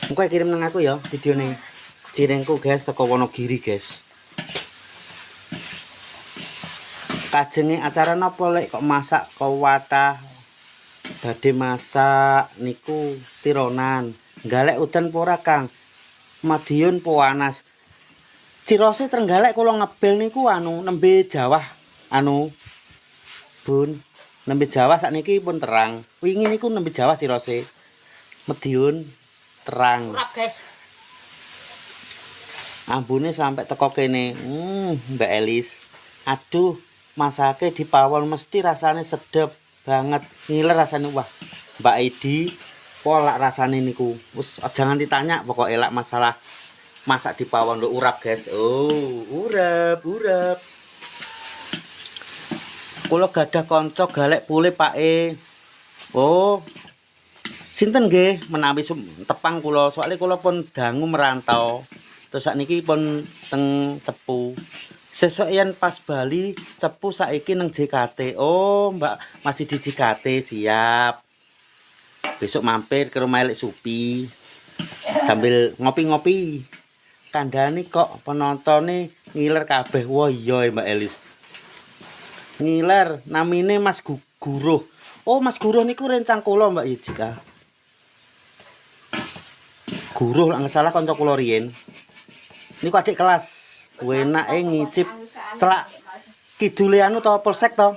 Engko kirim nang aku ya videone. Cirengku guys teko Wonogiri guys. Kajenge acara napa lek kok masak kuwatah badhe masak niku tironan. Galek udan pora Kang. Madiun Panas. Cirose Trenggalek kula ngebel niku nembe Jawa Bun. Nembe Jawa sakniki pun terang. Wingi niku nembe Jawa cirose. Madiun terang. Urap, guys. Ambune sampai teko kene. Mbak Elis. Aduh, masake di pawon mesti rasane sedep banget. Ngiler rasane wah. Mbak Edi polak rasane niku. Wis jangan ditanya pokok elak masalah masak di pawon lho urap, guys. Oh, urap. Kula gadah kanca galek pule Pake. Oh. Sinten nggih menawi tepang kula, soalnya kula pun dangu merantau. Terus sakniki pun teng Cepu. Sesuk yen pas Bali, Cepu saiki nang JKT. Oh, Mbak masih di JKT, siap. Besok mampir ke rumah Elek Supi. Sambil ngopi-ngopi. Kandhane kok penontone ngiler kabeh. Wah iya Mbak Elis. Ngiler namine Mas Guruh. Oh, Mas Guruh niku rencang kula Mbak Yijika. Guruh lak salah kanca kula riyen. Niku adik kelas. Wenake ngicip celak kidule anu to polsek to.